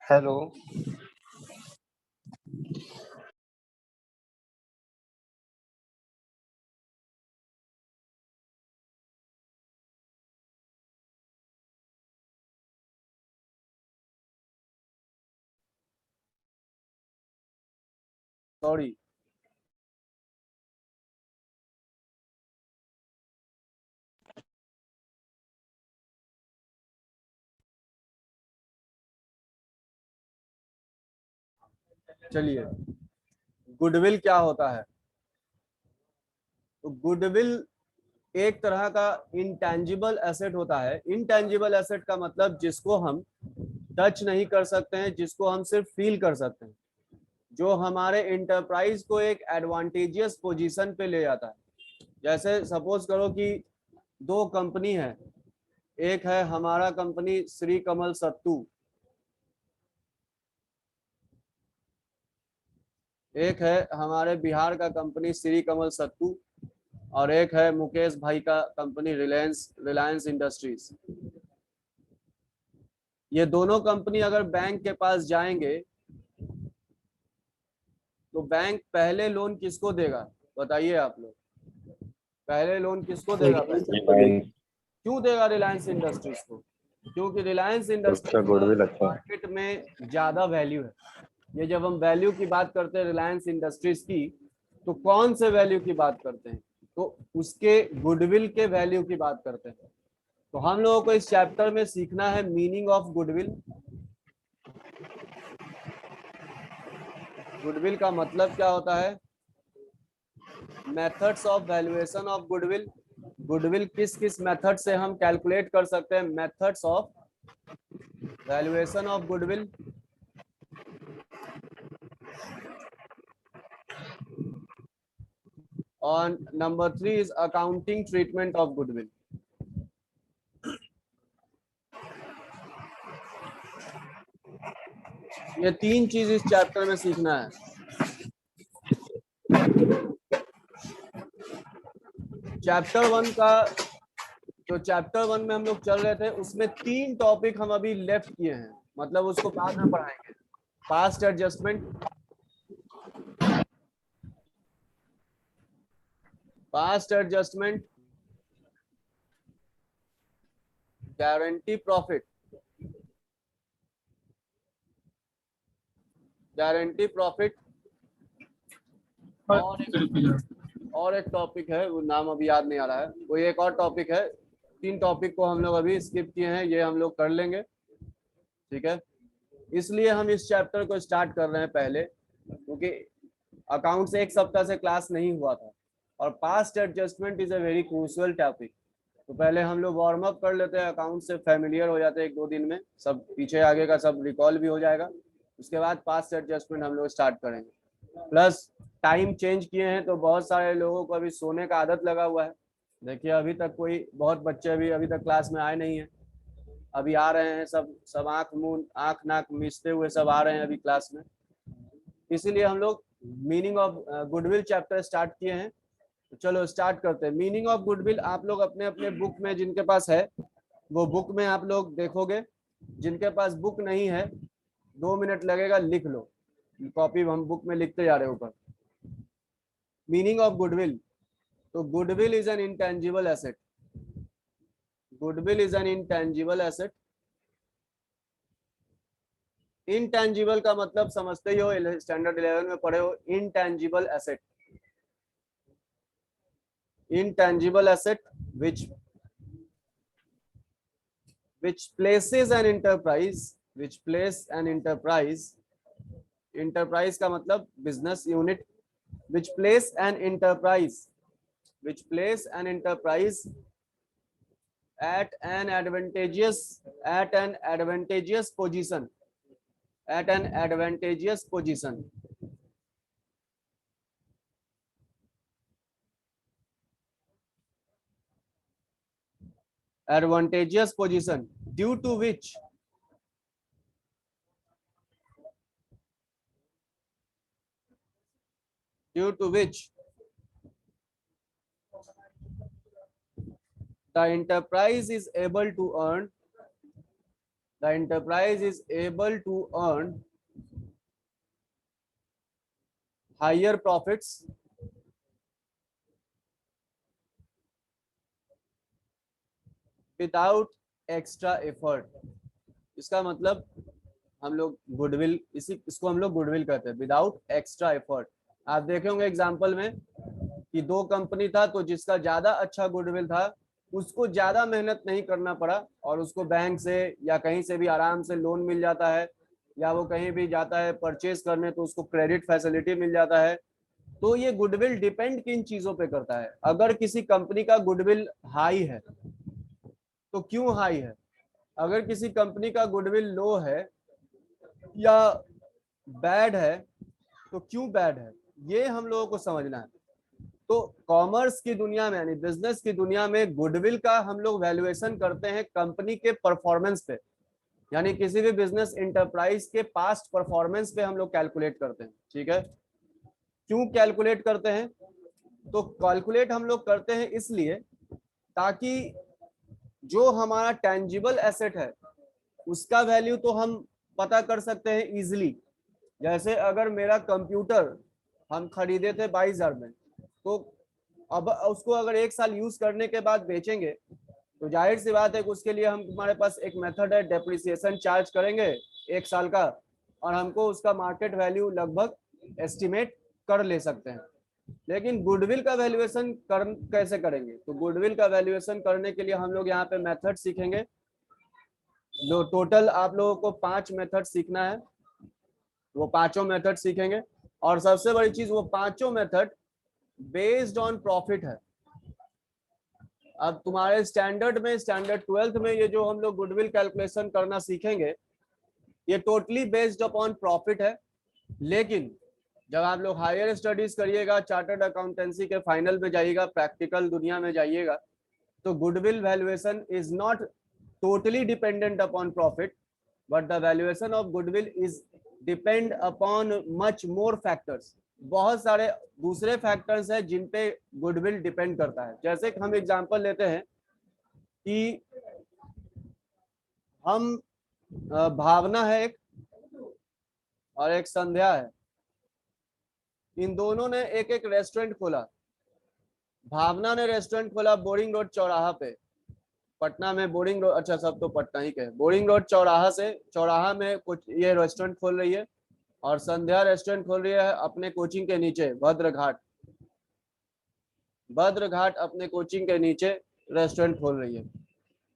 Hello. Sorry. चलिए, goodwill क्या होता है? तो गुडविल एक तरह का इंटेंजिबल एसेट होता है। इंटेंजिबल एसेट का मतलब जिसको हम टच नहीं कर सकते हैं, जिसको हम सिर्फ फील कर सकते हैं, जो हमारे इंटरप्राइज को एक एडवांटेजियस पोजीशन पे ले जाता है। जैसे सपोज करो कि दो कंपनी है, एक है हमारा कंपनी श्री कमल सत्तू, एक है हमारे बिहार का कंपनी श्री कमल सत्तू, और एक है मुकेश भाई का कंपनी रिलायंस रिलायंस इंडस्ट्रीज। ये दोनों कंपनी अगर बैंक के पास जाएंगे तो बैंक पहले लोन किसको देगा? बताइए आप लोग, पहले लोन किसको देगा बैंक? क्यों देगा रिलायंस इंडस्ट्रीज को? क्योंकि रिलायंस उसका इंडस्ट्रीज का गुडविल अच्छा है। मार्केट में ज्यादा वैल्यू है। ये जब हम वैल्यू की बात करते हैं रिलायंस इंडस्ट्रीज की, तो कौन से वैल्यू की बात करते हैं? तो उसके गुडविल के वैल्यू की बात करते हैं। तो हम लोगों को इस चैप्टर में सीखना है मीनिंग ऑफ गुडविल। गुडविल का मतलब क्या होता है, methods of valuation of goodwill. Goodwill किस किस मेथड से हम कैलकुलेट कर सकते हैं, methods of valuation of goodwill. और number 3 is accounting treatment of goodwill. ये तीन चीज इस चैप्टर में सीखना है। चैप्टर 1 का, तो चैप्टर 1 में हम लोग चल रहे थे, उसमें 3 टॉपिक हम अभी लेफ्ट किए हैं, मतलब उसको बाद में पढ़ाएंगे। Past adjustment, past adjustment, guarantee profit, guarantee profit, और एक टॉपिक है, वो नाम अभी याद नहीं आ रहा है, वो एक और टॉपिक है। 3 टॉपिक को हम लोग अभी स्किप किए हैं, ये हम लोग कर लेंगे, ठीक है। इसलिए हम इस चैप्टर को स्टार्ट कर रहे हैं पहले, क्योंकि अकाउंट से एक सप्ताह से क्लास नहीं हुआ था, और past adjustment is a very crucial topic. तो पहले हम लोग वार्म अप कर लेते हैं, अकाउंट से फेमिलियर हो जाते हैं, 1-2 दिन में सब पीछे आगे का सब रिकॉल भी हो जाएगा। उसके बाद पास्ट एडजस्टमेंट हम लोग स्टार्ट करेंगे। प्लस टाइम चेंज किए हैं, तो बहुत सारे लोगों को अभी सोने का आदत लगा हुआ है। देखिए अभी तक कोई, बहुत बच्चे अभी तक क्लास में आए नहीं है, अभी आ रहे हैं सब सब आंख नाक मिचते हुए सब आ रहे हैं अभी क्लास में। इसीलिए हम लोग meaning of goodwill chapter start किए हैं। तो चलो स्टार्ट करते हैं। मीनिंग ऑफ गुडविल आप लोग अपने अपने बुक में, जिनके पास है वो बुक में आप लोग देखोगे, जिनके पास बुक नहीं है 2 मिनट लगेगा, लिख लो, कॉपी हम बुक में लिखते जा रहे हैं ऊपर। मीनिंग ऑफ गुडविल, तो goodwill is an intangible asset. Goodwill is an intangible asset. Intangible का मतलब समझते ही हो, स्टैंडर्ड 11 में पढ़े हो, intangible asset. intangible asset which places an enterprise, which place an enterprise, enterprise का मतलब business unit, which place an enterprise, which place an enterprise at an advantageous position, at an advantageous position, advantageous position, due to which, due to which the enterprise is able to earn, the enterprise is able to earn higher profits without extra effort. इसका मतलब हम लोग goodwill, इसको हम लोग goodwill कहते हैं, without extra effort. आप देखे होंगे एग्जांपल में कि दो कंपनी था, तो जिसका ज्यादा अच्छा गुडविल था उसको ज्यादा मेहनत नहीं करना पड़ा और उसको बैंक से या कहीं से भी आराम से लोन मिल जाता है, या वो कहीं भी जाता है परचेज करने तो उसको क्रेडिट फैसिलिटी मिल जाता है। तो ये गुडविल डिपेंड किन चीजों पे करता है। अगर किसी कंपनी का गुडविल हाई है तो क्यों हाई है, अगर किसी कंपनी का गुडविल लो है या बैड है तो क्यों बैड है, ये हम लोगों को समझना है। तो कॉमर्स की दुनिया में यानी बिजनेस की दुनिया में गुडविल का हम लोग वैल्यूएशन करते हैं कंपनी के परफॉर्मेंस पे, यानी किसी भी बिजनेस इंटरप्राइज के पास्ट परफॉर्मेंस पे हम लोग कैलकुलेट करते हैं। ठीक है, क्यों कैलकुलेट करते हैं, तो कैलकुलेट हम लोग करते हैं इसलिए ताकि जो हमारा टेंजिबल एसेट है उसका वैल्यू तो हम पता कर सकते हैं इजिली। जैसे अगर मेरा कंप्यूटर हम खरीदे थे 22,000 में, तो अब उसको अगर 1 साल यूज करने के बाद बेचेंगे तो जाहिर सी बात है कि उसके लिए हमारे पास एक मेथड है, डेप्रिसिएशन चार्ज करेंगे 1 साल का, और हमको उसका मार्केट वैल्यू लगभग एस्टिमेट कर ले सकते हैं। लेकिन गुडविल का वैल्यूएशन कैसे करेंगे, तो गुडविल का वैल्यूएशन करने के लिए हम लोग यहाँ पे मेथड सीखेंगे। टोटल आप लोगों को 5 मेथड सीखना है, वो पांचों मेथड सीखेंगे। और सबसे बड़ी चीज, वो पांचों मेथड बेस्ड ऑन प्रॉफिट है। अब तुम्हारे स्टैंडर्ड में, स्टैंडर्ड 12th में ये जो हम लोग गुडविल कैलकुलेशन करना सीखेंगे ये टोटली बेस्ड अपॉन प्रॉफिट है। लेकिन जब आप लोग हायर स्टडीज करिएगा, चार्टर्ड अकाउंटेंसी के फाइनल में जाइएगा, प्रैक्टिकल दुनिया में जाइएगा, तो goodwill valuation is not totally dependent upon profit, but the valuation of goodwill is depend upon much more factors. बहुत सारे दूसरे फैक्टर्स हैं जिन पे गुडविल डिपेंड करता है। जैसे हम एग्जांपल लेते हैं कि हम भावना है एक और एक संध्या है, इन दोनों ने एक एक रेस्टोरेंट खोला। भावना ने रेस्टोरेंट खोला बोरिंग रोड चौराहा पे, पटना में बोरिंग रोड, अच्छा सब तो पटना ही के, बोरिंग रोड चौराहा से, चौराहा में कुछ ये रेस्टोरेंट खोल रही है। और संध्या रेस्टोरेंट खोल रही है अपने कोचिंग के नीचे, भद्रघाट, भद्रघाट अपने कोचिंग के नीचे रेस्टोरेंट खोल रही है।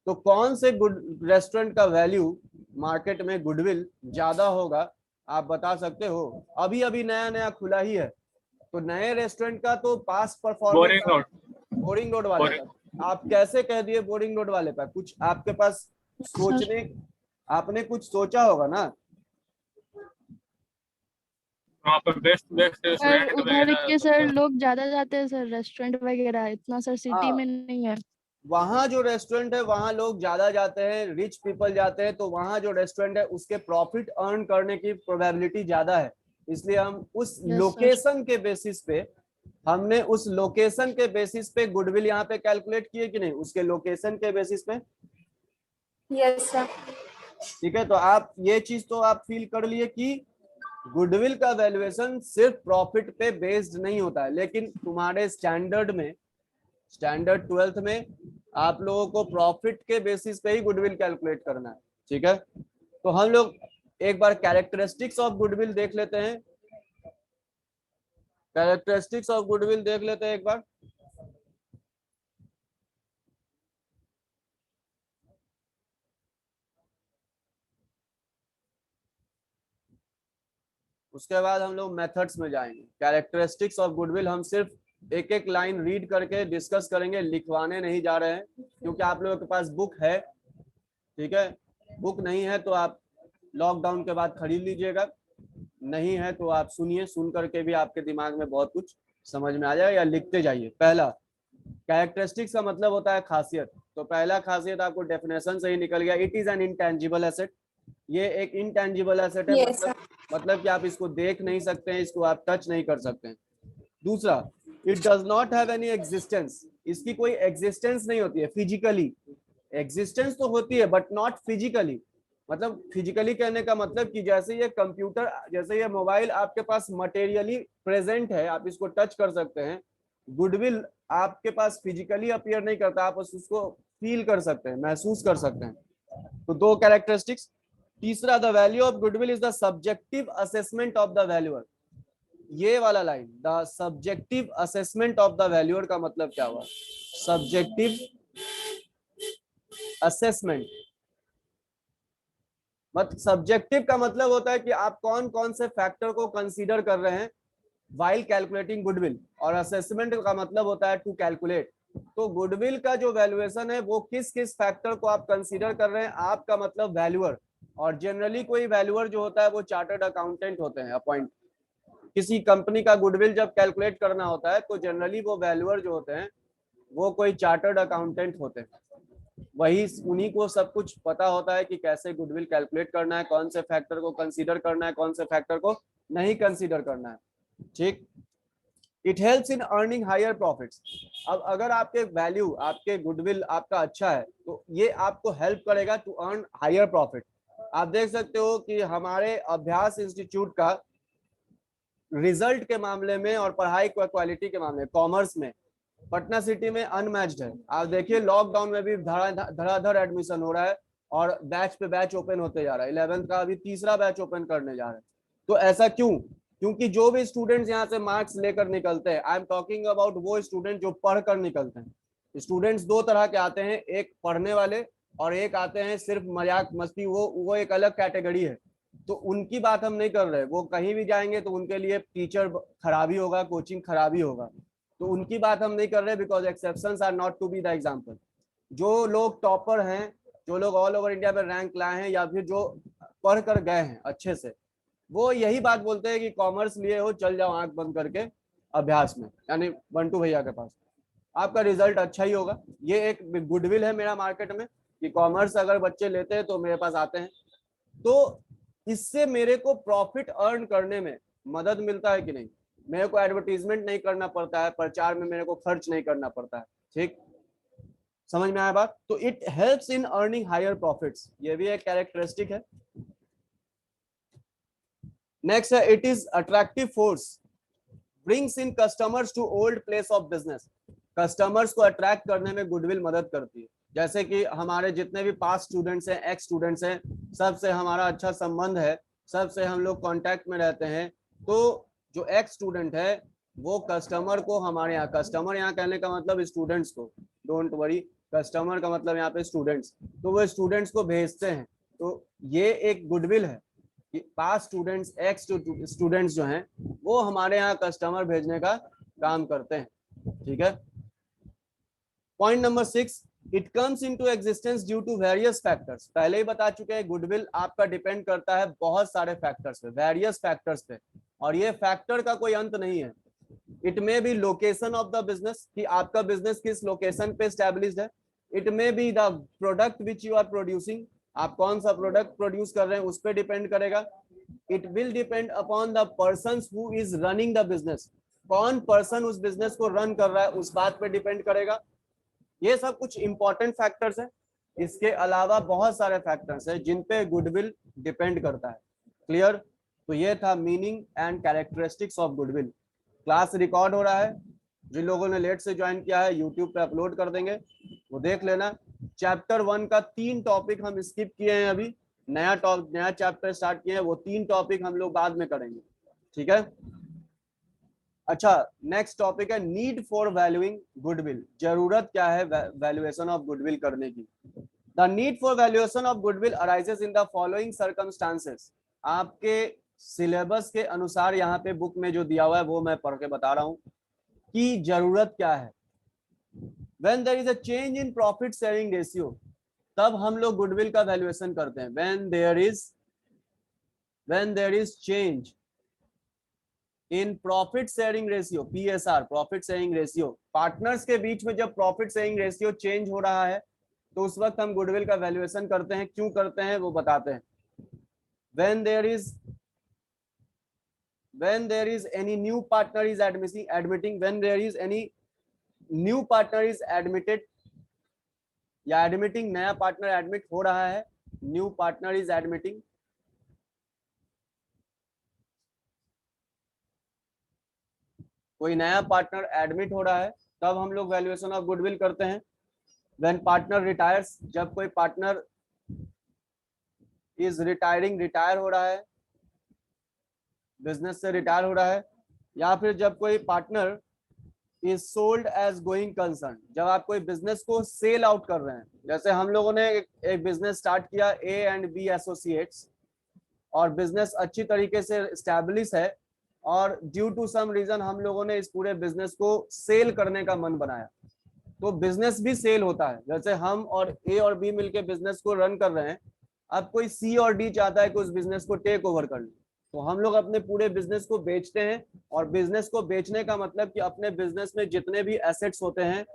तो कौन से गुड रेस्टोरेंट का वैल्यू मार्केट में गुडविल ज्यादा होगा, आप बता सकते हो? अभी अभी नया नया खुला ही है, तो नए रेस्टोरेंट का तो पास परफॉर्मेंस बोरिंग रोड वाले का। आप कैसे कह दिए बोरिंग रोड वाले का? कुछ आपके पास सोचने, आपने कुछ सोचा होगा ना। वहाँ पर बेस्ट बेस्ट सर उधर के सर लोग ज्यादा जाते हैं सर रेस्टोरेंट वगैरह, इतना सर सिटी में नहीं है। वहाँ जो रेस्टोरेंट है वहाँ लोग ज्यादा जाते हैं, रिच पीपल जाते हैं, तो वहाँ जो रेस्टोरेंट है उसके प्रॉफिट अर्न करने की प्रोबेबिलिटी ज्यादा है। इसलिए हम उस लोकेशन के बेसिस पे, हमने उस लोकेशन के बेसिस पे गुडविल यहाँ पे कैलकुलेट किए कि नहीं, उसके लोकेशन के बेसिस पे। Yes sir. ठीक है, तो आप ये चीज तो आप फील कर लिए कि गुडविल का वैल्यूएशन सिर्फ प्रॉफिट पे बेस्ड नहीं होता है। लेकिन तुम्हारे स्टैंडर्ड में, स्टैंडर्ड 12th में आप लोगों को प्रॉफिट के बेसिस पे ही गुडविल कैलकुलेट करना है। ठीक है, तो हम लोग एक बार कैरेक्टरिस्टिक्स ऑफ गुडविल देख लेते हैं, कैरेक्टरिस्टिक्स ऑफ गुडविल देख लेते हैं एक बार। उसके बाद हम लोग मेथड्स में जाएंगे। कैरेक्टरिस्टिक्स ऑफ गुडविल हम सिर्फ एक एक लाइन रीड करके डिस्कस करेंगे, लिखवाने नहीं जा रहे हैं, क्योंकि आप लोगों के पास बुक है। ठीक है, बुक नहीं है तो आप लॉकडाउन के बाद खरीद लीजिएगा, नहीं है तो आप सुनिए, सुन करके भी आपके दिमाग में बहुत कुछ समझ में आ जाएगा, या लिखते जाइए। पहला कैरेक्टरिस्टिक्स का मतलब होता है खासियत। तो पहला खासियत आपको डेफिनेशन से ही निकल गया, it is an intangible asset. ये एक इंटेंजिबल एसेट है, मतलब कि आप इसको देख नहीं सकते हैं, इसको आप टच नहीं कर सकते हैं। दूसरा, it does not have any existence, इसकी कोई एग्जिस्टेंस नहीं होती है फिजिकली। एग्जिस्टेंस तो होती है बट नॉट फिजिकली। मतलब फिजिकली कहने का मतलब कि जैसे ये कंप्यूटर, जैसे ये मोबाइल आपके पास मटेरियली प्रेजेंट है, आप इसको टच कर सकते हैं, गुडविल आपके पास फिजिकली अपीयर नहीं करता, आप उसको फील कर सकते हैं, महसूस कर सकते हैं। तो दो कैरेक्टरिस्टिक्स। तीसरा, the value of goodwill is the subjective assessment of the valuer. ये वाला line, the subjective assessment of the valuer का मतलब क्या हुआ? सब्जेक्टिव असेसमेंट मतलब सब्जेक्टिव का मतलब होता है कि आप कौन कौन से फैक्टर को कंसीडर कर रहे हैं वाइल कैलकुलेटिंग गुडविल, और असेसमेंट का मतलब होता है टू कैलकुलेट। तो गुडविल का जो वैल्यूएशन है वो किस किस फैक्टर को आप कंसीडर कर रहे हैं, आपका मतलब वैल्यूअर। और जनरली कोई वैल्यूअर जो होता है वो चार्टर्ड अकाउंटेंट होते हैं अपॉइंट। किसी कंपनी का गुडविल जब कैलकुलेट करना होता है तो जनरली वो वैल्यूअर जो होते हैं वो कोई चार्टर्ड अकाउंटेंट होते हैं। वही उन्हीं को सब कुछ पता होता है कि कैसे गुडविल कैलकुलेट करना है, कौन से फैक्टर को कंसीडर करना है, कौन से फैक्टर को नहीं कंसीडर करना है। ठीक। It helps in earning higher profits. अब अगर आपके वैल्यू, आपके गुडविल आपका अच्छा है तो ये आपको हेल्प करेगा टू अर्न हायर प्रॉफिट। आप देख सकते हो कि हमारे अभ्यास इंस्टीट्यूट का रिजल्ट के मामले में और पढ़ाई क्वालिटी के मामले में कॉमर्स में पटना सिटी में अनमैच्ड है। आप देखिए लॉकडाउन में भी धड़ाधड़ एडमिशन हो रहा है और बैच पे बैच ओपन होते जा रहा है। 11th का अभी तीसरा बैच ओपन करने जा रहे हैं। तो ऐसा क्यों? क्योंकि जो भी स्टूडेंट्स यहाँ से मार्क्स लेकर निकलते हैं, आई एम टॉकिंग अबाउट वो स्टूडेंट जो पढ़कर निकलते हैं। स्टूडेंट्स दो तरह के आते हैं, एक पढ़ने वाले और एक आते हैं सिर्फ मजाक मस्ती, वो एक अलग कैटेगरी है। तो उनकी बात हम नहीं कर रहे। वो कहीं भी जाएंगे तो उनके लिए टीचर खराबी होगा, कोचिंग खराबी होगा, तो उनकी बात हम नहीं कर रहे, because exceptions are not to be the example. जो लोग टॉपर हैं, जो लोग ऑल ओवर इंडिया में रैंक लाए हैं, या फिर जो पढ़ कर गए हैं अच्छे से, वो यही बात बोलते हैं कि कॉमर्स लिए हो चल जाओ आंख बंद करके अभ्यास में, यानी बंटू भैया के पास, आपका रिजल्ट अच्छा ही होगा। ये एक गुडविल है मेरा मार्केट में कि कॉमर्स अगर बच्चे लेते हैं तो मेरे पास आते हैं। तो इससे मेरे को प्रॉफिट अर्न करने में मदद मिलता है कि नहीं? मेरे को एडवर्टीजमेंट नहीं करना पड़ता है, प्रचार में मेरे को खर्च नहीं करना पड़ता है। ठीक, समझ में आया बात? तो it helps in earning higher profits, ये भी एक कैरेक्टरिस्टिक है। नेक्स्ट है, it is attractive force, brings in customers to old place of business. Customers को अट्रैक्ट करने में गुडविल मदद करती है। जैसे कि हमारे जितने भी पास स्टूडेंट्स हैं, एक्स स्टूडेंट्स हैं, सबसे हमारा अच्छा संबंध है, सबसे हम लोग कांटेक्ट में रहते हैं। तो जो एक्स स्टूडेंट है वो कस्टमर को हमारे यहाँ, कस्टमर यहाँ कहने का मतलब स्टूडेंट्स को, डोंट वरी, कस्टमर का मतलब यहाँ पे स्टूडेंट्स, तो वो स्टूडेंट्स को भेजते हैं। तो ये एक गुडविल है कि पास स्टूडेंट्स, एक्स स्टूडेंट्स जो हैं वो हमारे यहाँ कस्टमर भेजने का काम करते हैं। ठीक है। Point number 6, it comes into existence due to various factors. पहले ही बता चुके हैं, गुडविल आपका डिपेंड करता है बहुत सारे फैक्टर्स पे, वेरियस फैक्टर्स पे, और ये फैक्टर का कोई अंत नहीं है। It may be location of the business, कि आपका बिजनेस किस लोकेशन पे स्टैब्लिश्ड है। It may be the product which you are producing, आप कौन सा प्रोडक्ट प्रोड्यूस कर रहे हैं उस पर डिपेंड करेगा। It will depend upon the person who is running the business, कौन पर्सन उस बिजनेस को रन कर रहा है उस बात पे डिपेंड करेगा। ये सब कुछ इंपॉर्टेंट फैक्टर्स है। इसके अलावा बहुत सारे फैक्टर्स है जिन पे गुडविल डिपेंड करता है। क्लियर? तो ये था meaning and characteristics of goodwill. Class record हो रहा है, जिन लोगों ने लेट से ज्वाइन किया है यूट्यूब पे अपलोड कर देंगे, वो देख लेना। चैप्टर 1 का 3 टॉपिक हम स्किप किए हैं, अभी नया चैप्टर स्टार्ट किए हैं, वो 3 टॉपिक हम लोग बाद में करेंगे। ठीक है। अच्छा, नेक्स्ट टॉपिक है नीड फॉर वैल्यूइंग गुडविल। जरूरत क्या है वैल्यूएशन ऑफ गुडविल करने की? The need for valuation of goodwill arises in the following circumstances. आपके सिलेबस के अनुसार यहाँ पे बुक में जो दिया हुआ है वो मैं पढ़ के बता रहा हूँ कि जरूरत क्या है। When there is a change in profit sharing ratio, तब हम लोग गुडविल का वैल्यूएशन करते हैं। When there is change in profit sharing ratio, PSR, profit sharing ratio, partners के बीच में जब प्रॉफिट शेयरिंग रेशियो चेंज हो रहा है तो उस वक्त हम गुडविल का वैल्यूएशन करते हैं। क्यों करते हैं वो बताते हैं। When there is any new partner is admitting, when there is any new partner is admitted या एडमिटिंग, नया पार्टनर एडमिट हो रहा है, न्यू पार्टनर इज एडमिटिंग, कोई नया पार्टनर एडमिट हो रहा है तब हम लोग वैल्यूएशन ऑफ गुडविल करते हैं। व्हेन पार्टनर रिटायर्स, जब कोई पार्टनर इज रिटायरिंग, रिटायर हो रहा है, बिजनेस से रिटायर हो रहा है, या फिर जब कोई partner is sold as going concern, जब आप कोई बिजनेस को सेल आउट कर रहे हैं। जैसे हम लोगों ने एक बिजनेस स्टार्ट किया ए एंड बी एसोसिएट्स, और बिजनेस अच्छी तरीके से स्टैब्लिश है, और ड्यू टू सम रीजन हम लोगों ने इस पूरे बिजनेस को सेल करने का मन बनाया, तो बिजनेस भी सेल होता है। जैसे हम और ए और बी मिलके बिजनेस को रन कर रहे हैं, अब कोई सी और डी चाहता है कि उस बिजनेस को टेक ओवर कर ले, तो हम लोग अपने पूरे बिजनेस को बेचते हैं। और बिजनेस को बेचने का मतलब कि अपने बिजनेस में जितने भी एसेट्स होते हैं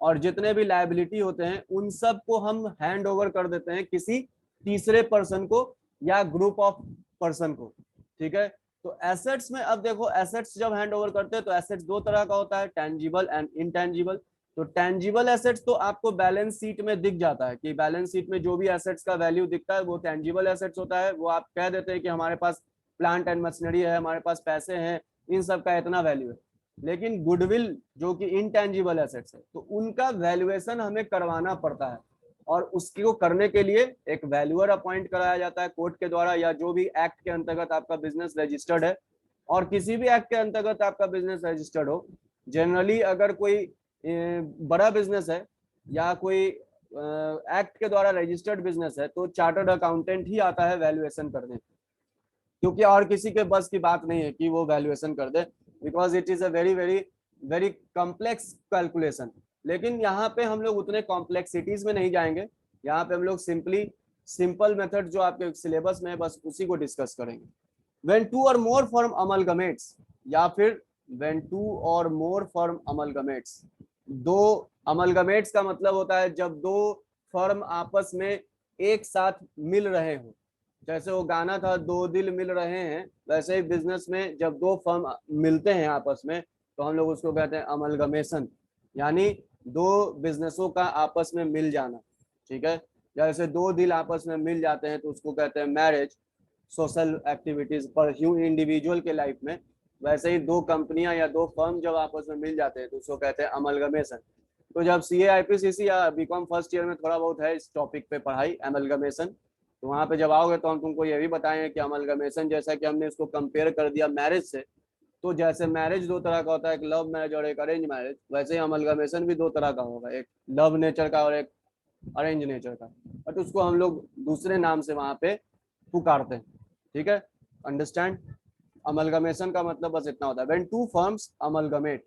और जितने भी लायबिलिटी होते हैं उन सब को हम हैंड ओवर कर देते हैं किसी तीसरे पर्सन को या ग्रुप ऑफ पर्सन को। ठीक है, तो एसेट्स में अब देखो, एसेट्स जब हैंड ओवर करते हैं तो एसेट्स दो तरह का होता है, टेंजिबल एंड इनटेंजिबल। तो टेंजिबल एसेट्स तो आपको बैलेंस शीट में दिख जाता है कि बैलेंस शीट में जो भी एसेट्स का वैल्यू दिखता है वो टेंजिबल एसेट्स होता है। वो आप कह देते हैं कि हमारे पास प्लांट एंड मशीनरी है, हमारे पास पैसे हैं, इन सब का इतना वैल्यू है। लेकिन गुडविल जो कि इनटेंजिबल एसेट्स है, तो उनका वैल्यूएशन हमें करवाना पड़ता है, और उसको करने के लिए एक वैल्यूअर अपॉइंट कराया जाता है कोर्ट के द्वारा, या जो भी एक्ट के अंतर्गत आपका बिजनेस रजिस्टर्ड है। और किसी भी एक्ट के अंतर्गत आपका बिजनेस रजिस्टर्ड हो, जनरली अगर कोई बड़ा बिजनेस है या कोई एक्ट के द्वारा रजिस्टर्ड बिजनेस है, तो चार्टर्ड अकाउंटेंट ही आता है वैल्यूएशन करने, क्योंकि और किसी के बस की बात नहीं है कि वो वैल्यूएशन कर दे, because it is a very very very complex calculation. लेकिन यहाँ पे हम लोग उतने कॉम्प्लेक्सिटीज में नहीं जाएंगे, यहाँ पे हम लोग सिंपल मेथड जो आपके सिलेबस में है बस उसी को डिस्कस करेंगे। व्हेन टू और मोर फर्म अमलगमेट्स, या फिर व्हेन टू और मोर फर्म अमलगमेट्स, दो अमलगमेट्स का मतलब होता है जब दो फर्म आपस में एक साथ मिल रहे हो। जैसे वो गाना था दो दिल मिल रहे हैं, वैसे ही बिजनेस में जब दो फर्म मिलते हैं आपस में तो हम लोग उसको कहते हैं अमलगमेशन, यानी दो बिजनेसों का आपस में मिल जाना। ठीक है, जैसे दो दिल आपस में मिल जाते हैं तो उसको कहते हैं मैरिज, सोशल एक्टिविटीज पर इंडिविजुअल के लाइफ में। वैसे ही दो कंपनियां या दो फर्म जब आपस में मिल जाते हैं तो उसको कहते हैं अमलगमेशन। तो जब CA IPCC या बीकॉम फर्स्ट ईयर में थोड़ा बहुत है इस टॉपिक पे पढ़ाई अमलगमेशन, तो वहां पे जब आओगे तो हम तुमको ये भी बताएंगे कि अमलगमेशन, जैसा कि हमने इसको कंपेयर कर दिया मैरिज से, तो जैसे मैरिज दो तरह का होता है, एक लव मैरिज और एक अरेंज मैरिज, वैसे ही अमलगमेशन भी दो तरह का होगा, एक लव नेचर का और एक अरेंज नेचर का, बट उसको हम लोग दूसरे नाम से वहां पे पुकारते हैं। ठीक है, अंडरस्टैंड? अमलगमेशन का मतलब बस इतना होता है, व्हेन टू फर्म्स अमलगमेट।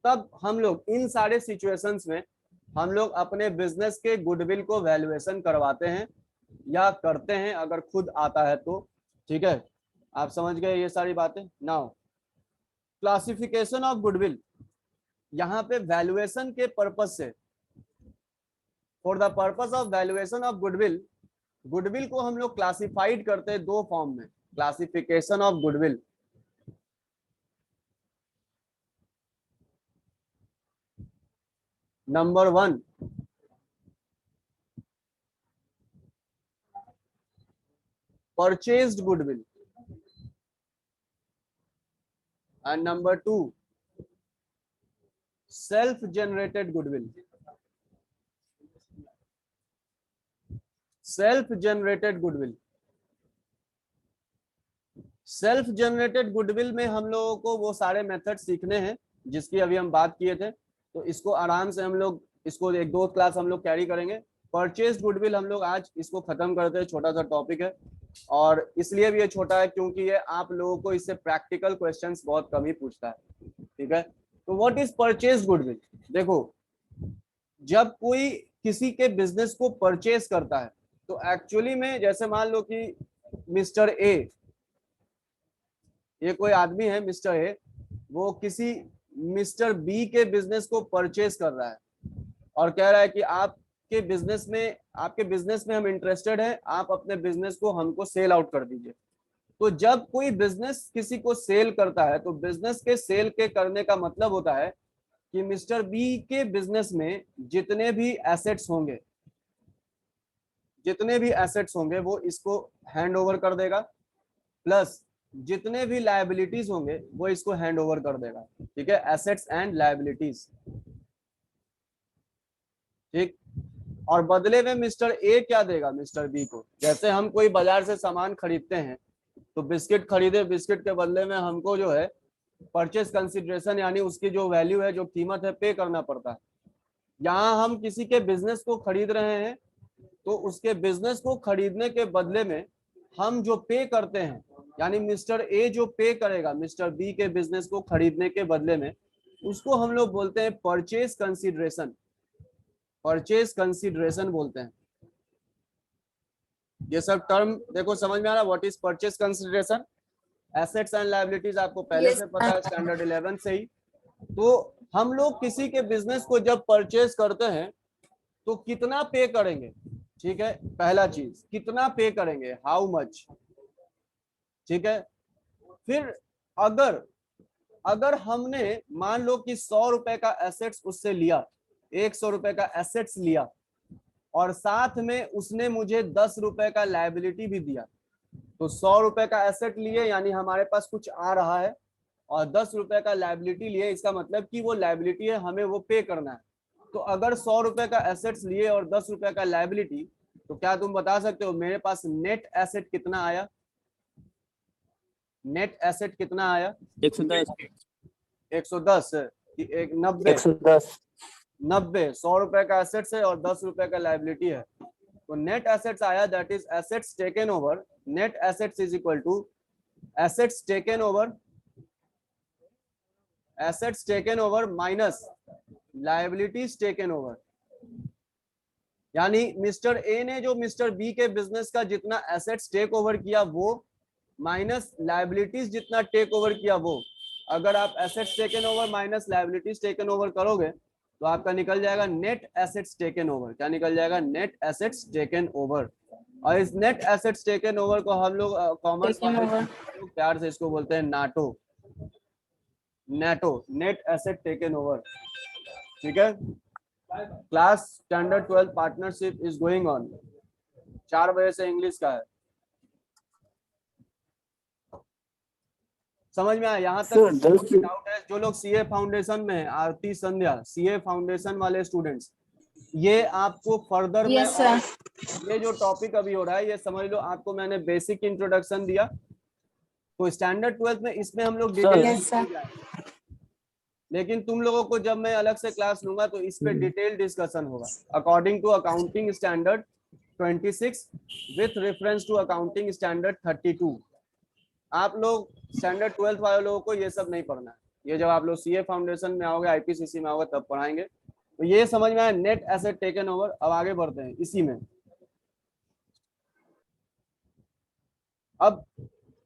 तब हम लोग इन सारे सिचुएशंस में हम लोग अपने बिजनेस के गुडविल को वैल्यूएशन करवाते हैं या करते हैं अगर खुद आता है तो। ठीक है, आप समझ गए ये सारी बातें। नाउ क्लासिफिकेशन ऑफ गुडविल, यहाँ पे वैल्यूएशन के पर्पज से, for the purpose of valuation of goodwill, goodwill को हम लोग क्लासिफाइड करते हैं दो फॉर्म में। Classification of goodwill, number 1 purchased goodwill, and number 2 self generated goodwill. Self generated goodwill, self generated goodwill में हम लोगों को वो सारे मेथड सीखने हैं जिसकी अभी हम बात किए थे, तो इसको आराम से हम लोग इसको एक दो क्लास हम लोग कैरी करेंगे। परचेज गुडविल हम लोग आज इसको खत्म करते हैं, छोटा सा टॉपिक है, और इसलिए भी ये छोटा है क्योंकि ये आप लोगों को इससे प्रैक्टिकल क्वेश्चंस बहुत कम ही पूछता है। ठीक है, तो व्हाट इज परचेज गुडविल? देखो, जब कोई किसी के बिजनेस को परचेज करता है तो एक्चुअली में, जैसे मान लो कि मिस्टर ए, ये कोई आदमी है मिस्टर ए, वो किसी मिस्टर बी के बिजनेस को परचेज कर रहा है और कह रहा है कि आपके बिजनेस में हम इंटरेस्टेड हैं, आप अपने बिजनेस को हमको सेल आउट कर दीजिए। तो जब कोई बिजनेस किसी को सेल करता है तो बिजनेस के सेल के करने का मतलब होता है कि मिस्टर बी के बिजनेस में जितने भी एसेट्स होंगे, वो इसको हैंड ओवर कर देगा, प्लस जितने भी लायबिलिटीज होंगे वो इसको हैंड ओवर कर देगा। ठीक है, एसेट्स एंड लायबिलिटीज। ठीक, और बदले में मिस्टर ए क्या देगा मिस्टर बी को? जैसे हम कोई बाजार से सामान खरीदते हैं, तो बिस्किट खरीदे, बिस्किट के बदले में हमको जो है परचेस कंसिडरेशन यानी उसकी जो वैल्यू है, जो कीमत है, पे करना पड़ता है। यहाँ हम किसी के बिजनेस को खरीद रहे हैं, तो उसके बिजनेस को खरीदने के बदले में हम जो पे करते हैं, यानी मिस्टर ए जो पे करेगा मिस्टर बी के बिजनेस को खरीदने के बदले में, उसको हम लोग बोलते हैं परचेस कंसिडरेशन। परचेस कंसिडरेशन बोलते हैं। ये सब टर्म देखो समझ में आ रहा है? What is purchase consideration? Assets and liabilities आपको पहले से पता है स्टैंडर्ड 11 से ही। तो हम लोग किसी के बिजनेस को जब परचेज करते हैं तो कितना पे करेंगे? ठीक है, पहला चीज कितना पे करेंगे, हाउ मच। ठीक है, फिर अगर हमने मान लो कि 100 रुपए का एसेट्स उससे लिया, 100 रुपए का एसेट्स लिया, और साथ में उसने मुझे 10 रुपए का लायबिलिटी भी दिया, तो 100 रुपए का एसेट लिए यानी हमारे पास कुछ आ रहा है, और 10 रुपए का लायबिलिटी लिए, इसका मतलब कि वो लायबिलिटी है, हमें वो पे करना है। तो अगर 100 रुपए का एसेट्स लिए और 10 रुपए का लायबिलिटी, तो क्या तुम बता सकते हो मेरे पास नेट एसेट कितना आया? नेट एसेट कितना आया? 110 110 कि 90 100 रुपए का एसेट्स है और 10 रुपए का लायबिलिटी है, तो नेट एसेट्स आया, that is assets taken over. Net assets is equal to assets taken over minus liabilities taken over. यानी मिस्टर ए ने जो मिस्टर बी के बिजनेस का जितना एसेट्स टेक ओवर किया वो, माइनस लायबिलिटीज जितना टेक ओवर किया वो। अगर आप assets taken over minus liabilities taken over करोगे तो आपका निकल जाएगा नेट एसेट्स टेकन ओवर। क्या निकल जाएगा? Net assets taken over. और इस नेट एसेट्स टेकन ओवर को हम लोग कॉमर्स प्यार से इसको बोलते हैं NATO. Net asset taken over. ठीक है, class standard 12 partnership is going on. 4 बजे से इंग्लिश का है। समझ में आया? यहाँ तक डाउट है? जो लोग सीए फाउंडेशन में है, आरती संध्या सीए फाउंडेशन वाले स्टूडेंट्स, ये आपको फर्दर में ये जो टॉपिक अभी हो रहा है, ये समझ लो आपको मैंने बेसिक इंट्रोडक्शन दिया, तो स्टैंडर्ड 12 में इसमें हम लोग डिटेल, लेकिन तुम लोगों को जब मैं अलग से क्लास लूंगा तो इस पे डिटेल डिस्कशन होगा according to accounting standard 26 with reference to accounting standard 32। आप लोग स्टैंडर्ड 12 वाले लोगों को ये सब नहीं पढ़ना है, ये जब आप लोग सीए फाउंडेशन में आओगे, आईपीसीसी में आओगे तब पढ़ाएंगे। तो ये समझ में आया नेट एसेट टेकन ओवर। अब आगे बढ़ते हैं इसी में। अब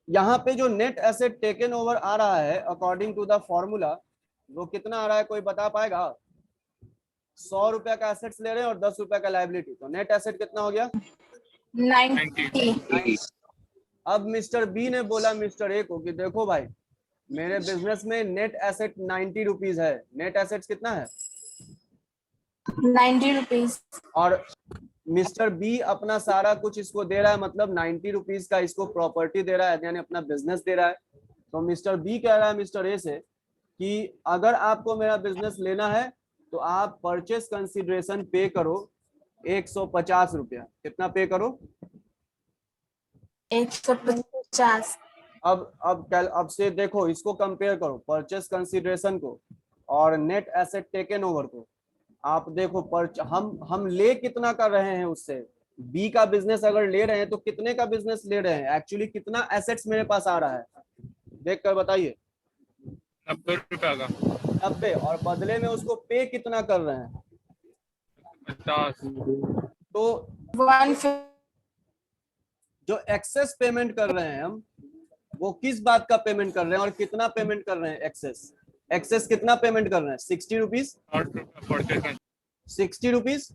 यहाँ पे जो नेट एसेट टेकन ओवर आ रहा है अकॉर्डिंग टू द फॉर्मूला, वो कितना आ रहा है? कोई बता पाएगा? 100 रुपए का एसेट्स ले रहे हैं और 10 रुपए का लायबिलिटी, तो नेट एसेट कितना हो गया? 90। अब मिस्टर बी ने बोला मिस्टर ए को कि देखो भाई, मेरे बिजनेस में नेट एसेट 90 रुपीज है। नेट एसेट्स कितना है? 90 रुपीज। और मिस्टर बी अपना सारा कुछ इसको दे रहा है, मतलब 90 रुपीज का इसको प्रॉपर्टी दे रहा है, यानी अपना बिजनेस दे रहा है। तो मिस्टर बी कह रहा है मिस्टर ए से कि अगर आपको मेरा बिजनेस लेना है तो आप परचेस कंसिडरेशन पे करो 150 रुपया। कितना पे करो? 150। अब से देखो, इसको कंपेयर करो परचेस कंसिडरेशन को और नेट एसेट टेकन ओवर को। आप देखो हम ले कितना कर रहे हैं उससे। बी का बिजनेस अगर ले रहे हैं तो कितने का बिजनेस ले रहे हैं, एक्चुअली कितना एसेट्स मेरे पास आ रहा है, देख कर बताइए। 90 रुपए का। 90, और बदले में उसको पे कितना कर रहे हैं? 50। तो 150। जो एक्सेस पेमेंट कर रहे हैं हम, वो किस बात का पेमेंट कर रहे हैं और कितना पेमेंट कर रहे हैं? एक्सेस कितना पेमेंट कर रहे हैं? 60 रुपीज। 60 रुपीज।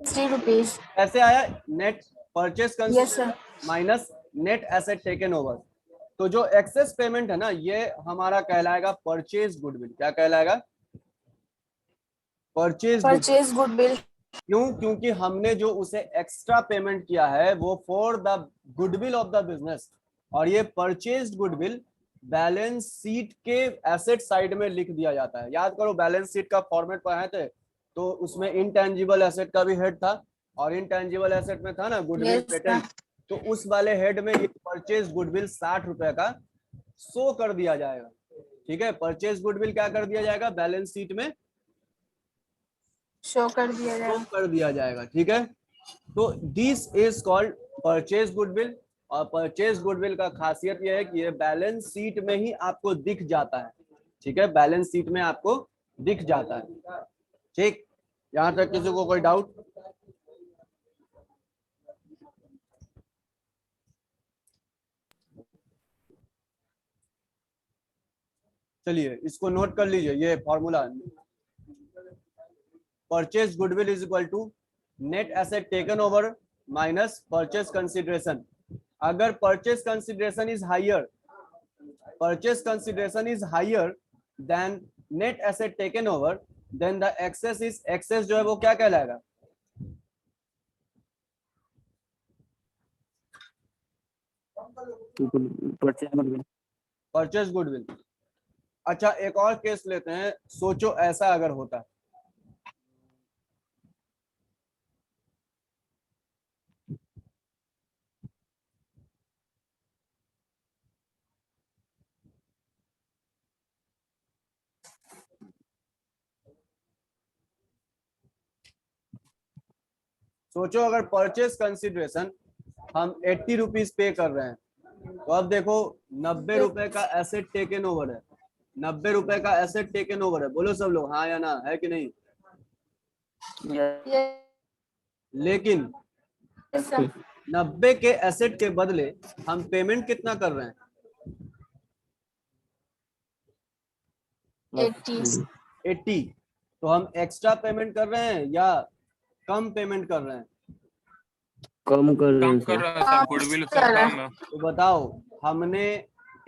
60 रुपीज। कैसे आया? Net purchase consideration minus net asset taken over. तो जो एक्सेस पेमेंट है ना, ये हमारा कहलाएगा परचेज गुडविल। क्या कहलाएगा? Purchase goodwill. क्यों? क्योंकि हमने जो उसे एक्स्ट्रा पेमेंट किया है वो for the goodwill of the business, और ये परचेज्ड गुडविल बैलेंस शीट के एसेट साइड में लिख दिया जाता है। याद करो, बैलेंस शीट का फॉर्मेट पढ़ाए थे तो उसमें इनटेंजिबल एसेट का भी हेड था, और इनटेंजिबल एसेट में था ना गुडविल Yes, पेटेंट, तो उस वाले हेड में ये परचेज गुडविल 60 रुपए का शो कर दिया जाएगा। ठीक है, परचेज गुडविल क्या कर दिया जाएगा, बैलेंस शीट में show कर दिया शो जाए. कर दिया जाएगा। ठीक है, तो this is called purchase goodwill, और परचेज गुडविल का खासियत यह है कि ये बैलेंस शीट में ही आपको दिख जाता है। ठीक है, बैलेंस शीट में आपको दिख जाता है। ठीक, यहां तक किसी को कोई डाउट? चलिए इसको नोट कर लीजिए, ये formula, purchase goodwill is equal to net asset taken over minus purchase consideration. अगर purchase consideration is higher, purchase consideration is higher then net asset taken over, then the excess is, excess जो है वो क्या कहलाएगा, purchase goodwill. अच्छा एक और case लेते हैं, सोचो ऐसा अगर होता, सोचो अगर परचेज कंसिडरेशन हम 80 रुपीज पे कर रहे हैं, तो अब देखो 90 रुपए का एसेट टेकन ओवर है, 90 रुपए का एसेट टेकन ओवर है। बोलो सब लोग हाँ या ना, है कि नहीं? Yes, लेकिन sir. 90 के एसेट के बदले हम पेमेंट कितना कर रहे हैं, 80. 80। तो हम एक्स्ट्रा पेमेंट कर रहे हैं या कम पेमेंट कर रहे हैं? कम कर रहे हैं काम कर सर। रहा है सर, गुडविल सर काम है। तो बताओ, हमने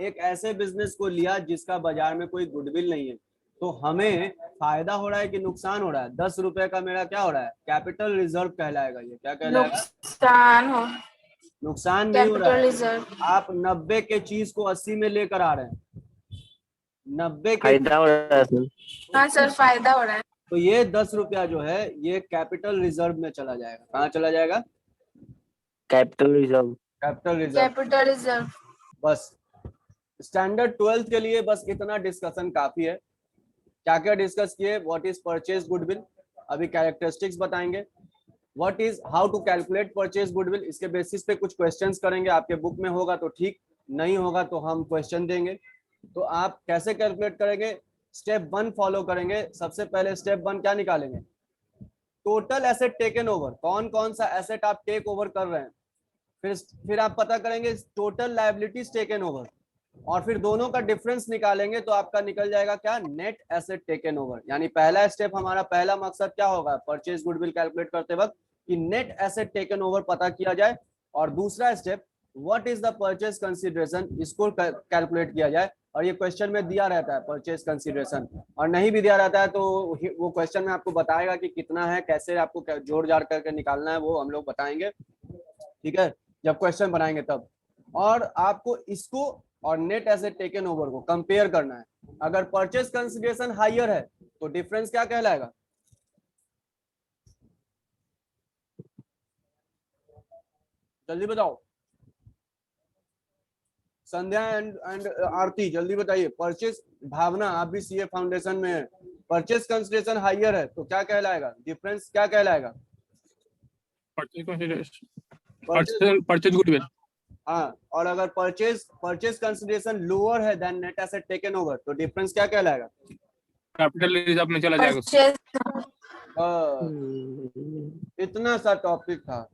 एक ऐसे बिजनेस को लिया जिसका बाजार में कोई गुडविल नहीं है, तो हमें फायदा हो रहा है कि नुकसान हो रहा है? 10 रुपए का मेरा क्या हो रहा है, कैपिटल रिजर्व कहलाएगा। ये क्या कहलाएगा? नुकसान हो. नुकसान नहीं हो रहा Capital है। reserve. आप 90 के चीज को 80 में लेकर आ रहे हैं, 90 के, फायदा हो रहा है सर। हाँ सर, फायदा हो रहा है. तो ये 10 रुपया जो है ये कैपिटल रिजर्व में चला जाएगा। कहाँ चला जाएगा? Capital reserve. Capital reserve. Capital reserve. बस स्टैंडर्ड 12th के लिए बस इतना डिस्कशन काफी है। क्या क्या डिस्कस किए? व्हाट इज परचेज गुडविल, अभी कैरेक्टरिस्टिक्स बताएंगे। What is, how to calculate purchase goodwill, इसके बेसिस पे कुछ क्वेश्चंस करेंगे। आपके बुक में होगा तो ठीक, नहीं होगा तो हम क्वेश्चन देंगे। तो आप कैसे कैलकुलेट करेंगे? स्टेप 1 फॉलो करेंगे। सबसे पहले स्टेप 1 क्या निकालेंगे, टोटल एसेट टेकन ओवर, कौन कौन सा एसेट आप टेक ओवर कर रहे हैं। फिर आप पता करेंगे टोटल लायबिलिटीज टेकन ओवर, और फिर दोनों का डिफरेंस निकालेंगे तो आपका निकल जाएगा क्या, नेट एसेट टेकन ओवर। यानी पहला स्टेप, हमारा पहला मकसद क्या होगा परचेज गुडविल कैलकुलेट करते वक्त, कि नेट एसेट टेकन ओवर पता किया जाए, और दूसरा step what is the purchase consideration, इसको कैलकुलेट किया जाए। और ये क्वेश्चन में दिया रहता है परचेज कंसीडरेशन, और नहीं भी दिया रहता है तो वो क्वेश्चन में आपको बताएगा कि कितना है, कैसे आपको जोड़ जाड़ करके निकालना है, वो हम लोग बताएंगे। ठीक है, जब क्वेश्चन बनाएंगे तब। और आपको इसको और नेट एसेट टेकन ओवर को कंपेयर करना है। अगर परचेज कंसीडरेशन हायर है तो डिफरेंस क्या कहलाएगा, जल्दी बताओ। संध्या एंड आरती जल्दी बताइए। परचेज, भावना आप भी सीए फाउंडेशन में है, परचेज कंसीडरेशन हायर है तो क्या कहलाएगा, डिफरेंस क्या कहलाएगा? Purchase goodwill. हाँ, और अगर परचेज कंसीडरेशन लोअर है then net asset taken over तो डिफरेंस क्या कहलाएगा? कैपिटल रिजर्व में चला जाएगा। Purchase. इतना सा टॉपिक था।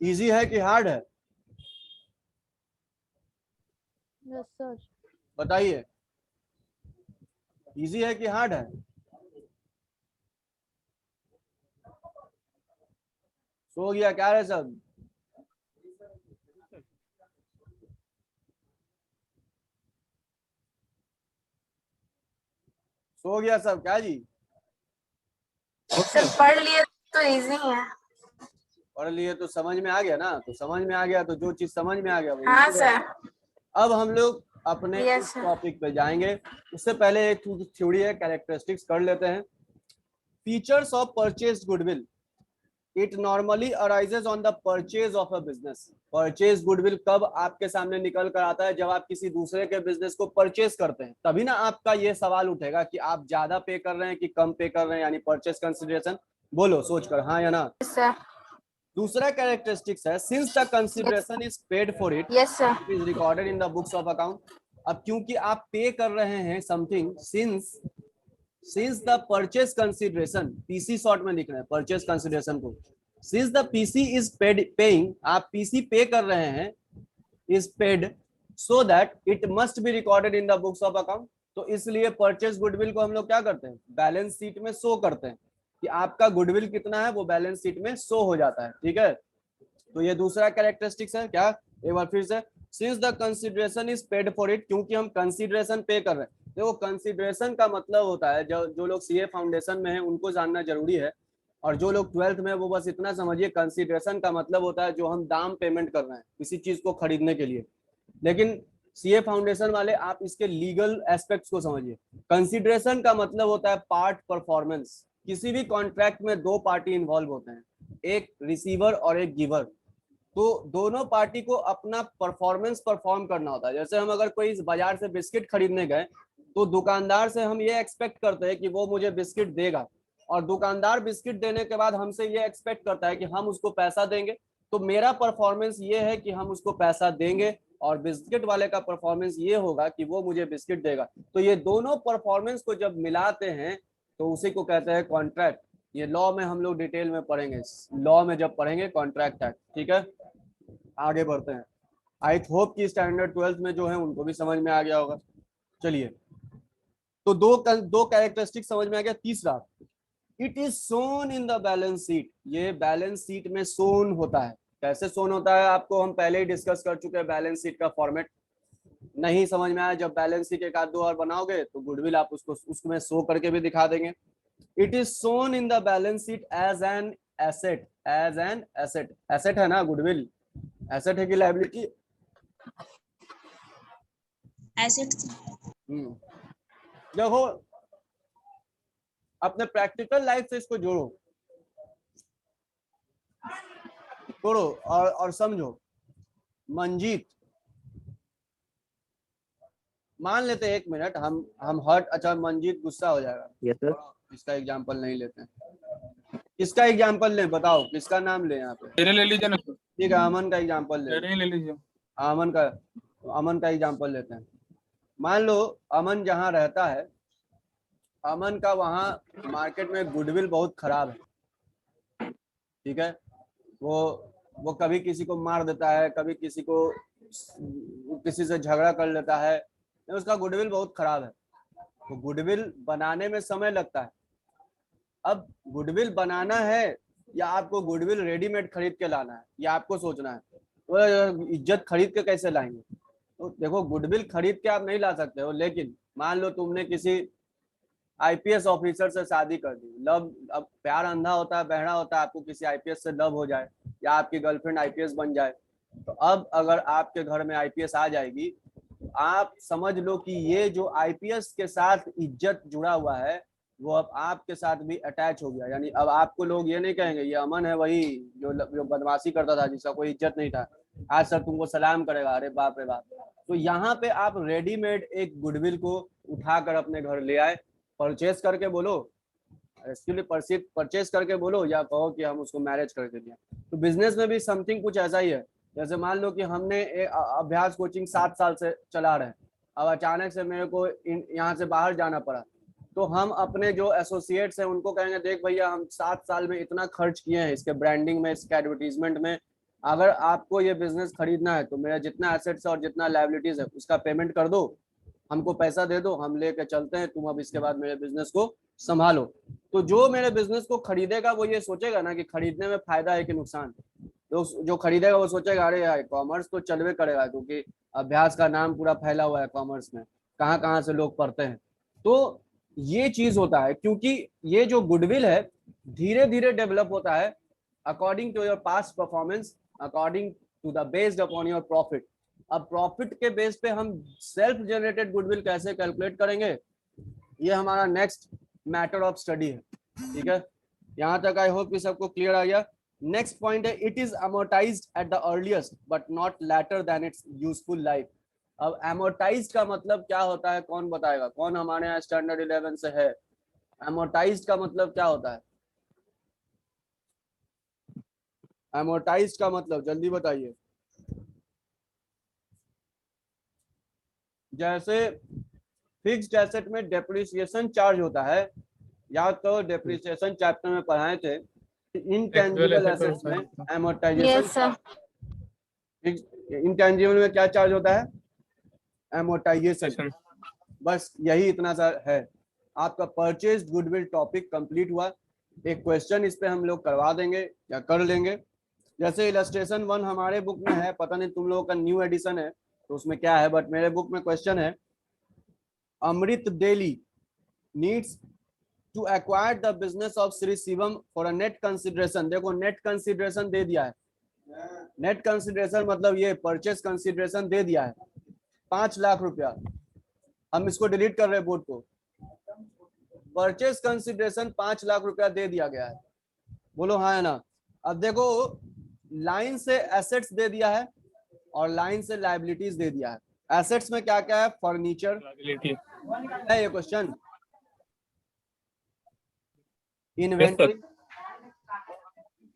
इजी है कि हार्ड है, यस सर। बताइए। इजी है कि हार्ड है? सो गया क्या रे सब? सो गया सब क्या जी? सर पढ़ लिए तो इजी है। पढ़ लिए तो समझ में आ गया ना, तो समझ में आ गया तो जो चीज समझ में आ गया वो हाँ easy है। सर। अब हम लोग अपने Yes, इस sir. टॉपिक पे जाएंगे। उससे पहले एक थ्योरी है, कैरेक्टरिस्टिक्स कर लेते हैं। Features of purchase goodwill, it normally arises on the purchase of a business. Purchase goodwill कब आपके सामने निकल कर आता है? जब आप किसी दूसरे के बिजनेस को परचेज करते हैं, तभी ना आपका ये सवाल उठेगा कि आप ज्यादा पे कर रहे हैं कि कम पे कर रहे हैं, यानी परचेज कंसिडरेशन। बोलो सोचकर, हाँ या ना। सर। दूसरा कैरेक्टरिस्टिक्स है, since the consideration is paid for it yes sir. Is recorded in the books of account. अब क्योंकि आप पे कर रहे हैं something, since the purchase consideration, PC short में लिख रहे हैं परचेज कंसिडरेशन को, since the PC is paying, आप पीसी पे कर रहे हैं, is paid, so that it must be recorded in the books of account. तो इसलिए परचेज गुडविल को हम लोग क्या करते हैं? बैलेंस शीट में शो करते हैं कि आपका गुडविल कितना है, वो बैलेंस शीट में शो हो जाता है। ठीक है, तो ये दूसरा कैरेक्टरिस्टिक्स है। क्या? एक बार फिर से, since the consideration is paid for it, क्योंकि हम कंसिडरेशन पे कर रहे हैं। देखो कंसिडरेशन का मतलब होता है, जो लोग सीए फाउंडेशन में हैं उनको जानना जरूरी है, और जो लोग 12th में वो बस इतना समझिए, कंसिडरेशन का मतलब होता है जो हम दाम पेमेंट कर रहे हैं किसी चीज को खरीदने के लिए। लेकिन सीए फाउंडेशन वाले आप इसके लीगल एस्पेक्ट्स को समझिए। कंसिडरेशन का मतलब होता है पार्ट परफॉर्मेंस। किसी भी कॉन्ट्रैक्ट में दो पार्टी इन्वॉल्व होते हैं, एक रिसीवर और एक गिवर। तो दोनों पार्टी को अपना परफॉर्मेंस परफॉर्म करना होता है। जैसे हम अगर कोई इस बाजार से बिस्किट खरीदने गए, तो दुकानदार से हम ये एक्सपेक्ट करते हैं कि वो मुझे बिस्किट देगा, और दुकानदार बिस्किट देने के बाद हमसे ये एक्सपेक्ट करता है कि हम उसको पैसा देंगे। तो मेरा परफॉर्मेंस ये है कि हम उसको पैसा देंगे, और बिस्किट वाले का परफॉर्मेंस ये होगा कि वो मुझे बिस्किट देगा। तो ये दोनों परफॉर्मेंस को जब मिलाते हैं तो उसी को कहते हैं कॉन्ट्रैक्ट। ये लॉ में हम लोग डिटेल में पढ़ेंगे, लॉ में जब पढ़ेंगे कॉन्ट्रैक्ट एक्ट। ठीक है, आगे बढ़ते हैं। आई होप कि स्टैंडर्ड 12th में जो है उनको भी समझ में आ गया होगा। चलिए, तो दो कैरेक्टरिस्टिक समझ में आ गया। तीसरा, it is shown in the balance sheet. ये बैलेंस शीट में सोन होता है। कैसे सोन होता है आपको हम पहले ही डिस्कस कर चुके हैं। बैलेंस शीट का फॉर्मेट नहीं समझ में आया, जब बैलेंस शीट एक आध दो और बनाओगे तो गुडविल आप उसको उसमें शो करके भी दिखा देंगे। It is shown in the balance sheet as an asset. As an asset, asset है ना गुडविल? एसेट है कि लायबिलिटी? एसेट। देखो अपने प्रैक्टिकल लाइफ से इसको जोड़ो और समझो। मंजीत, मान लेते हैं 1 मिनट, हम हर्ट, अच्छा मंजीत गुस्सा हो जाएगा। Yes sir. इसका एग्जांपल नहीं लेते हैं, किसका एग्जांपल लें बताओ, किसका नाम लें यहाँ पे? तेरे ले लीजिए ना। ठीक है, अमन का एग्जांपल ले तेरे ही ले लीजिए। अमन का एग्जांपल लेते हैं। मान लो अमन जहाँ रहता है, अमन का वहाँ मार्केट में गुडविल बहुत खराब है। ठीक है, वो कभी किसी को मार देता है, कभी किसी से झगड़ा कर लेता है, उसका गुडविल बहुत खराब है। तो गुडविल बनाने में समय लगता है। अब गुडविल बनाना है या आपको गुडविल रेडीमेड खरीद के लाना है, या आपको सोचना है तो इज्जत खरीद के कैसे लाएंगे? तो देखो गुडविल खरीद के आप नहीं ला सकते हो, लेकिन मान लो तुमने किसी आईपीएस ऑफिसर से शादी कर दी, लव, अब प्यार अंधा होता है, बहरा होता है, आपको किसी आईपीएस से लव हो जाए या आपकी गर्लफ्रेंड आईपीएस बन जाए, तो अब अगर आपके घर में आईपीएस आ जाएगी, तो आप समझ लो कि ये जो आईपीएस के साथ इज्जत जुड़ा हुआ है वो अब आपके साथ भी अटैच हो गया। यानी अब आपको लोग ये नहीं कहेंगे ये अमन है वही जो बदमाशी करता था, जिसका कोई इज्जत नहीं था, आज सर तुमको सलाम करेगा, अरे बाप रे बाप। तो यहाँ पे आप रेडीमेड एक गुडविल को उठाकर अपने घर ले आए, परचेज करके बोलो, एक्चुअली परचेज करके बोलो, या कहो कि हम उसको मैरिज करके दिया। तो बिजनेस में भी समथिंग कुछ ऐसा ही है। जैसे मान लो कि हमने अभ्यास कोचिंग 7 साल से चला रहे हैं, अब अचानक से मेरे को यहाँ से बाहर जाना पड़ा, तो हम अपने जो एसोसिएट्स हैं उनको कहेंगे देख भैया हम 7 साल में इतना खर्च किए हैं इसके ब्रांडिंग में, इसके एडवर्टीजमेंट में, अगर आपको ये बिजनेस खरीदना है तो मेरा जितना एसेट्स और जितना लायबिलिटीज है उसका पेमेंट कर दो, हमको पैसा दे दो, हम लेके चलते हैं, तुम अब इसके बाद मेरे बिजनेस को संभालो। तो जो मेरे बिजनेस को खरीदेगा वो ये सोचेगा ना कि खरीदने में फायदा है कि नुकसान। तो जो खरीदेगा वो सोचेगा अरे यार कॉमर्स तो चलवे करेगा, क्योंकि अभ्यास का नाम पूरा फैला हुआ है कॉमर्स में, कहाँ कहाँ से लोग पढ़ते हैं। तो ये चीज होता है, क्योंकि ये जो गुडविल है धीरे धीरे डेवलप होता है according to your past performance, according to the based upon your profit. अब प्रॉफिट के बेस पे हम सेल्फ जनरेटेड गुडविल कैसे कैलकुलेट करेंगे, ये हमारा नेक्स्ट मैटर ऑफ स्टडी है। ठीक है, यहाँ तक आई होप कि सबको क्लियर आ गया। नेक्स्ट पॉइंट है, it is amortised at the earliest but not later than its useful life. अब अमोर्टाइज्ड का मतलब क्या होता है, कौन बताएगा? कौन हमारे यहाँ स्टैंडर्ड 11 से है? अमोर्टाइज्ड का मतलब क्या होता है? अमोर्टाइज्ड का मतलब जल्दी बताइए। जैसे फिक्स्ड एसेट में डेप्रिसिएशन चार्ज होता है, या तो डेप्रिसिएशन चैप्टर में पढ़ाए थे, इनटेंजिबल एसेट्स में यस अमोर्टाइजेशन। सर। इनटेंजिबल में क्या चार्ज होता है? अमोर्टाइजेशन। बस यही इतना सा है। आपका परचेज गुडविल टॉपिक कंप्लीट हुआ। एक क्वेश्चन इस पे हम लोग करवा देंगे या कर लेंगे। जैसे इलस्ट्रेशन 1 हमारे बुक में है, पता नहीं तुम लोगों का न्यू एडिशन है तो उसमें क्या है, बट मेरे बुक में क्वेश्चन है, Amrit daily needs to acquire the business of Shri Shivam for a net consideration. देखो नेट कंसिडरेशन दे दिया है। नेट कंसिडरेशन मतलब ये परचेज कंसिडरेशन दे दिया है 5 लाख रुपया। हम इसको डिलीट कर रहे हैं बोर्ड को। परचेज कंसिडरेशन 5 लाख रुपया दे दिया गया है, बोलो हाँ है ना। अब देखो लाइन से एसेट्स दे दिया है और लाइन से लायबिलिटीज दे दिया है। एसेट्स में क्या क्या है? फर्नीचर है, ये क्वेश्चन, इन्वेंट्री,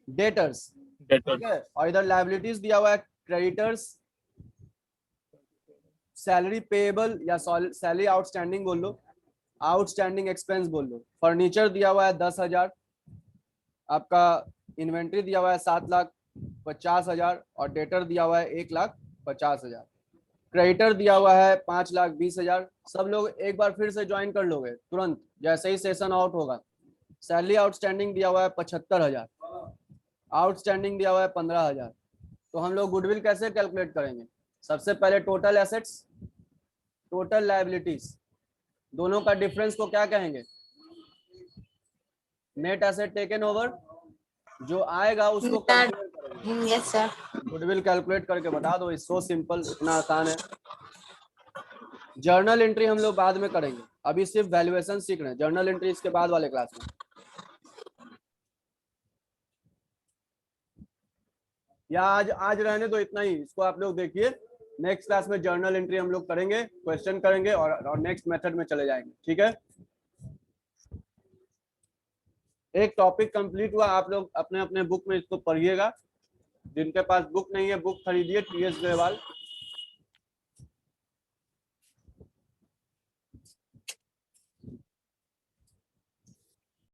डेटर्स, ठीक है, और इधर लायबिलिटीज दिया हुआ है क्रेडिटर्स, सैलरी पेएबल या सैलरी आउटस्टैंडिंग बोल लो, आउटस्टैंडिंग एक्सपेंस बोल लो। फर्नीचर दिया हुआ है 10,000, आपका इन्वेंट्री दिया हुआ है 7,50,000 और डेटर दिया हुआ है 1,50,000। क्रेडिटर दिया हुआ है 5,20,000। सब लोग एक बार फिर से ज्वाइन कर लोगे तुरंत जैसे ही सेशन आउट होगा। सैलरी आउटस्टैंडिंग दिया हुआ है 75,000, आउटस्टैंडिंग दिया हुआ है 15,000। तो हम लोग गुडविल कैसे कैलकुलेट करेंगे? सबसे पहले टोटल एसेट्स, टोटल लायबिलिटीज, दोनों का डिफरेंस को क्या कहेंगे? Net asset taken over. जो आएगा उसको कैलकुलेट करेंगे। Yes sir. गुडविल कैलकुलेट करके बता दो, इट्स सो सिंपल, इतना आसान है। जर्नल एंट्री हम लोग बाद में करेंगे, अभी सिर्फ वैल्यूएशन सीख रहे हैं। जर्नल एंट्री इसके बाद वाले क्लास में। या आज रहने दो इतना ही, इसको आप लोग देखिए। नेक्स्ट क्लास में जर्नल एंट्री हम लोग करेंगे, क्वेश्चन करेंगे और नेक्स्ट मेथड में चले जाएंगे। ठीक है, एक टॉपिक कंप्लीट हुआ। आप लोग अपने अपने बुक में इसको पढ़िएगा। जिनके पास बुक नहीं है बुक खरीदिए, टीएस ग्रेवाल।